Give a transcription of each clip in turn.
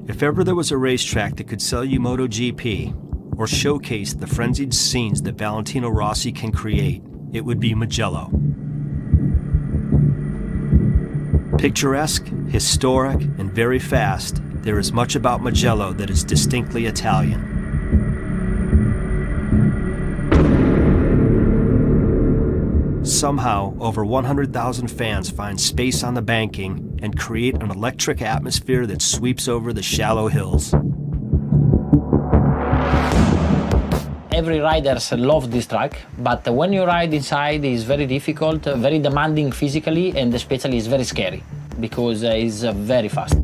If ever there was a racetrack that could sell you MotoGP or showcase the frenzied scenes that Valentino Rossi can create, it would be Mugello. Picturesque, historic, and very fast, there is much about Mugello that is distinctly Italian. Somehow, over 100,000 fans find space on the banking and create an electric atmosphere that sweeps over the shallow hills. Every rider loves this track, but when you ride inside, it's very difficult, very demanding physically, and especially it's very scary because it's very fast.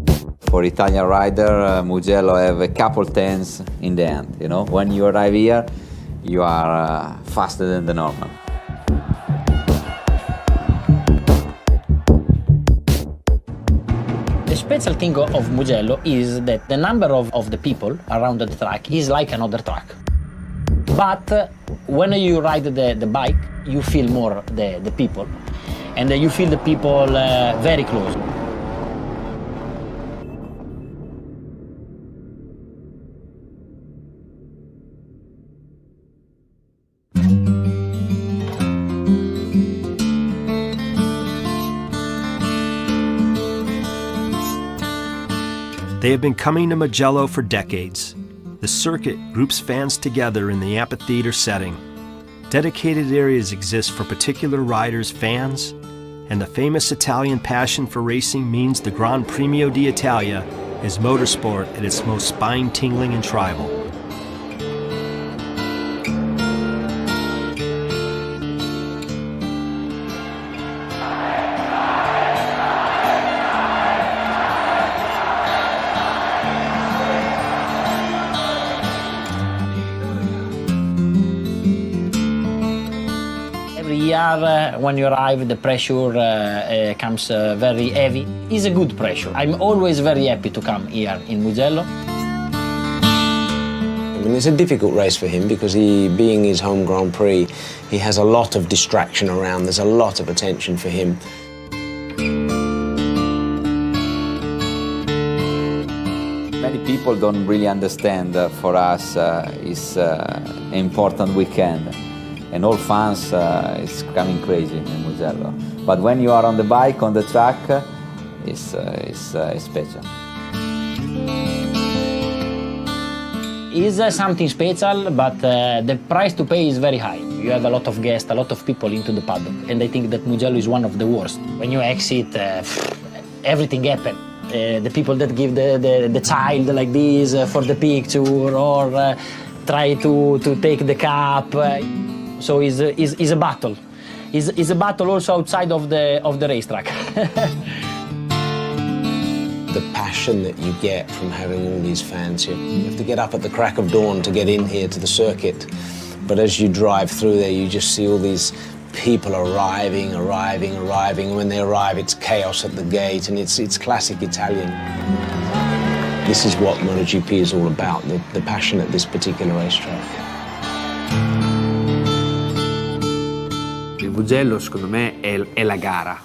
For Italian rider, Mugello have a couple turns in the end. You know, when you arrive here, you are faster than the normal. The special thing of Mugello is that the number of the people around the track is like another track. But when you ride the bike, you feel more the people. And you feel the people very close. They have been coming to Mugello for decades. The circuit groups fans together in the amphitheater setting. Dedicated areas exist for particular riders' fans, and the famous Italian passion for racing means the Gran Premio d'Italia is motorsport at its most spine-tingling and tribal. When you arrive, the pressure comes very heavy. It's a good pressure. I'm always very happy to come here in Mugello. I mean, it's a difficult race for him because being his home Grand Prix, he has a lot of distraction around. There's a lot of attention for him. Many people don't really understand for us it's an important weekend. And all fans is coming crazy in Mugello. But when you are on the bike, on the track, it's special. It's something special, but the price to pay is very high. You have a lot of guests, a lot of people into the paddock, and I think that Mugello is one of the worst. When you exit, everything happens. The people that give the child like this for the picture, or try to take the cup. So it's a battle. It's a battle also outside of the racetrack. The passion that you get from having all these fans here. You have to get up at the crack of dawn to get in here to the circuit. But as you drive through there, you just see all these people arriving. When they arrive, it's chaos at the gate, and it's classic Italian. This is what MotoGP is all about, the passion at this particular racetrack. Il Mugello, secondo me, è la gara.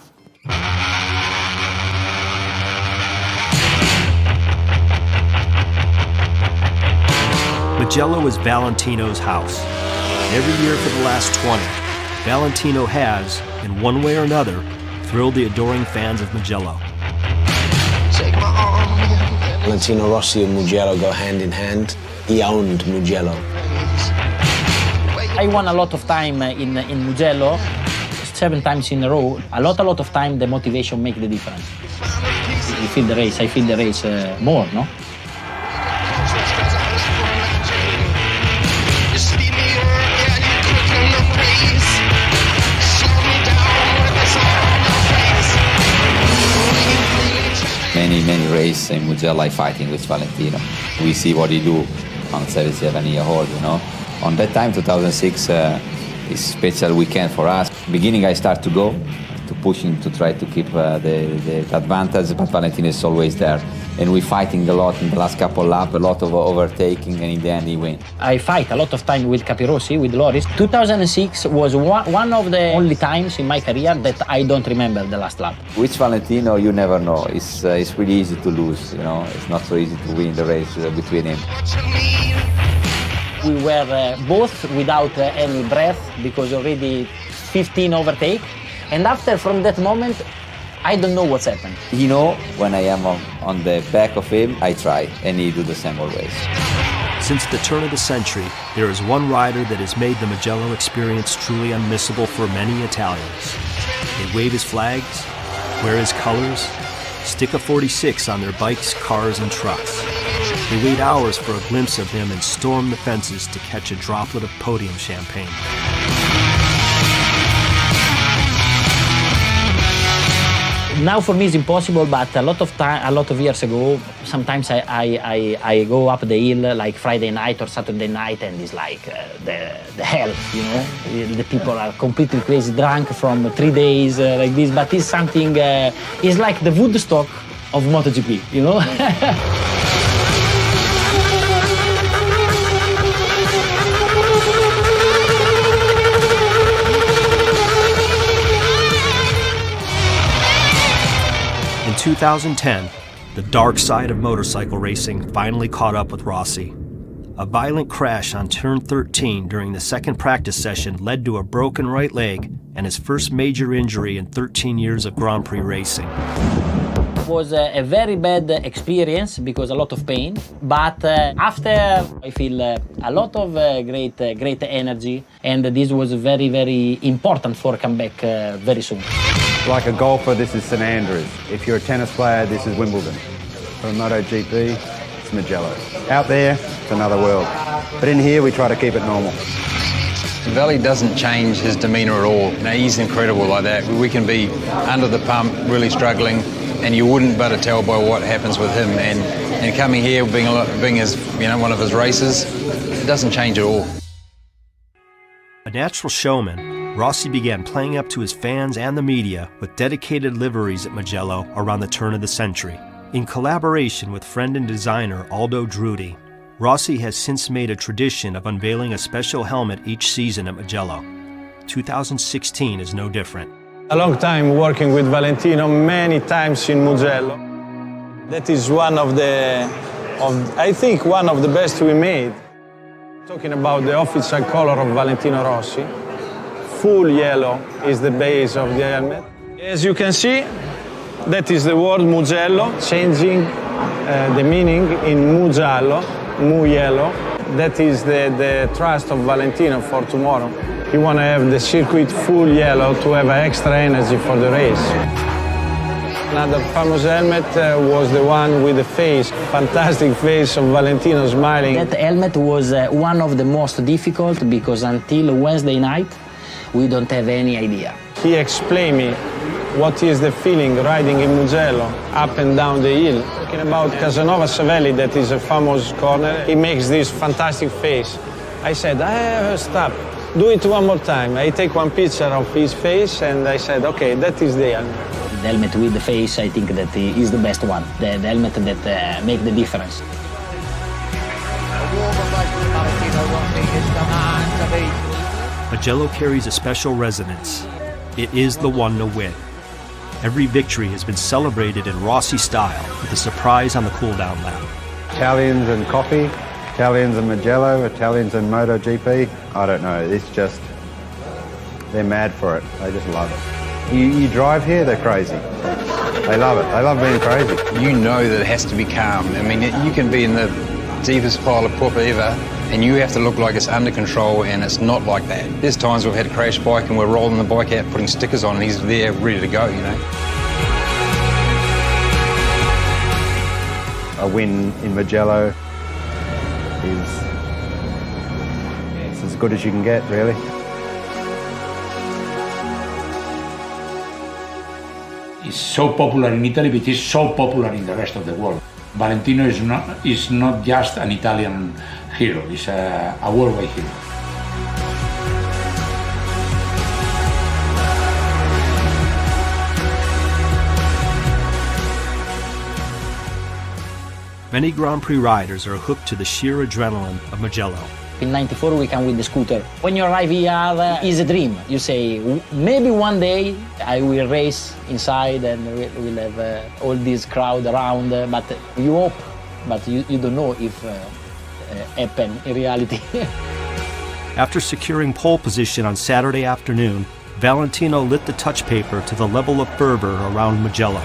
Mugello is Valentino's house. Every year for the last 20, Valentino has, in one way or another, thrilled the adoring fans of Mugello. Valentino Rossi and Mugello go hand in hand. He owned Mugello. I won a lot of time in Mugello, 7 times in a row. A lot of time the motivation makes the difference. You feel the race, I feel the race more, no? Many races in Mugello I fighting with Valentino. We see what he do on 77-year-old, you know. On that time, 2006, is special weekend for us. Beginning, I start to go to pushing to try to keep the advantage, but Valentino is always there. And we're fighting a lot in the last couple laps, a lot of overtaking, and in the end he wins. I fight a lot of time with Capirossi, with Loris. 2006 was one of the only times in my career that I don't remember the last lap. Which Valentino, you never know. It's really easy to lose, you know. It's not so easy to win the race between him. We were both without any breath because already 15 overtake. And after, from that moment, I don't know what's happened. You know, when I am on the back of him, I try, and he do the same always. Since the turn of the century, there is one rider that has made the Mugello experience truly unmissable for many Italians. They wave his flags, wear his colors, stick a 46 on their bikes, cars, and trucks. They wait hours for a glimpse of him and storm the fences to catch a droplet of podium champagne. Now for me it's impossible, but a lot of years ago, sometimes I go up the hill like Friday night or Saturday night, and it's like the hell, you know. The people are completely crazy, drunk from 3 days like this, but it's something, it's like the Woodstock of MotoGP, you know. In 2010, the dark side of motorcycle racing finally caught up with Rossi. A violent crash on turn 13 during the second practice session led to a broken right leg and his first major injury in 13 years of Grand Prix racing. It was a very bad experience because a lot of pain, but after I feel a lot of great energy, and this was very, very important for comeback very soon. Like a golfer, this is St Andrews. If you're a tennis player, this is Wimbledon. For a MotoGP, it's Mugello. Out there, it's another world. But in here, we try to keep it normal. Valley doesn't change his demeanour at all. You know, he's incredible like that. We can be under the pump, really struggling, and you wouldn't but tell by what happens with him. And coming here, being his, you know, one of his races, it doesn't change at all. A natural showman, Rossi began playing up to his fans and the media with dedicated liveries at Mugello around the turn of the century. In collaboration with friend and designer Aldo Drudi, Rossi has since made a tradition of unveiling a special helmet each season at Mugello. 2016 is no different. A long time working with Valentino, many times in Mugello. That is one of the best we made. Talking about the official color of Valentino Rossi, full yellow is the base of the helmet. As you can see, that is the word Mugello, changing the meaning in Mugiallo, Mu yellow. That is the trust of Valentino for tomorrow. He want to have the circuit full yellow to have extra energy for the race. Another famous helmet was the one with the face, fantastic face of Valentino smiling. That helmet was one of the most difficult because until Wednesday night, we don't have any idea. He explained me what is the feeling riding in Mugello, up and down the hill. Talking about Casanova Savelli, that is a famous corner, he makes this fantastic face. I said, stop, do it one more time. I take one picture of his face and I said, okay, that is the helmet. The helmet with the face, I think that is the best one. The helmet that make the difference. Mugello carries a special resonance. It is the one to win. Every victory has been celebrated in Rossi style with a surprise on the cool-down lap. Italians and coffee, Italians and Mugello, Italians and MotoGP. I don't know, it's just, they're mad for it. They just love it. You drive here, they're crazy. They love it. They love being crazy. You know that it has to be calm. I mean, you can be in the deepest pile of poop ever, and you have to look like it's under control, and it's not like that. There's times we've had a crash bike and we're rolling the bike out, putting stickers on, and he's there ready to go, you know. A win in Mugello is it's as good as you can get, really. It's so popular in Italy, but it's so popular in the rest of the world. Valentino is not just an Italian hero, he's a worldwide hero. Many Grand Prix riders are hooked to the sheer adrenaline of Mugello. In '94 we come with the scooter. When you arrive here, it's a dream. You say, maybe one day I will race inside and we'll have all this crowd around, but you hope, but you don't know if happen in reality. After securing pole position on Saturday afternoon, Valentino lit the touch paper to the level of fervor around Mugello.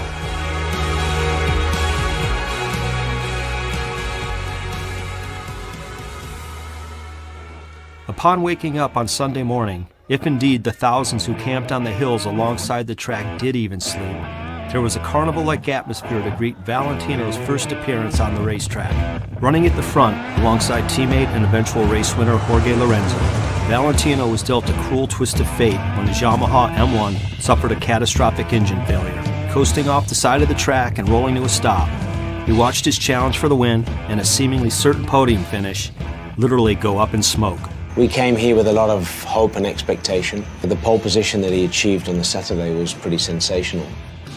Upon waking up on Sunday morning, if indeed the thousands who camped on the hills alongside the track did even sleep, there was a carnival-like atmosphere to greet Valentino's first appearance on the racetrack. Running at the front, alongside teammate and eventual race winner Jorge Lorenzo, Valentino was dealt a cruel twist of fate when his Yamaha M1 suffered a catastrophic engine failure. Coasting off the side of the track and rolling to a stop, he watched his challenge for the win and a seemingly certain podium finish literally go up in smoke. We came here with a lot of hope and expectation. The pole position that he achieved on the Saturday was pretty sensational.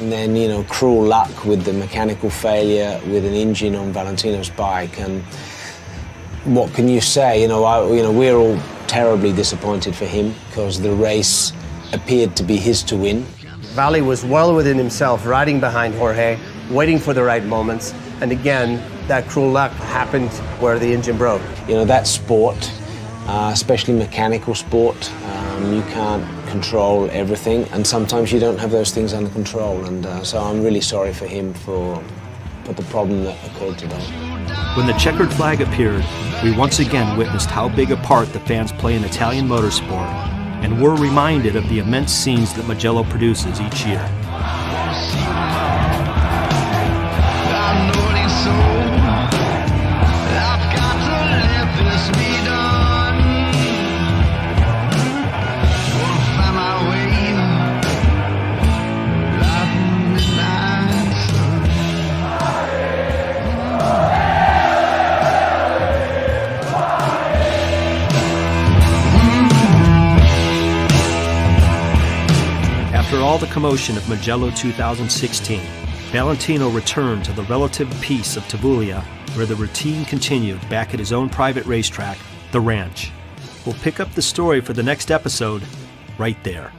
And then, you know, cruel luck with the mechanical failure with an engine on Valentino's bike. And what can you say? You know, we're all terribly disappointed for him because the race appeared to be his to win. Valley was well within himself, riding behind Jorge, waiting for the right moments. And again, that cruel luck happened where the engine broke. You know, that sport, especially mechanical sport, you can't control everything, and sometimes you don't have those things under control, and so I'm really sorry for him for the problem that occurred today. When the checkered flag appeared, we once again witnessed how big a part the fans play in Italian motorsport, and were reminded of the immense scenes that Mugello produces each year. After all the commotion of Mugello 2016, Valentino returned to the relative peace of Tavullia, where the routine continued back at his own private racetrack, the Ranch. We'll pick up the story for the next episode right there.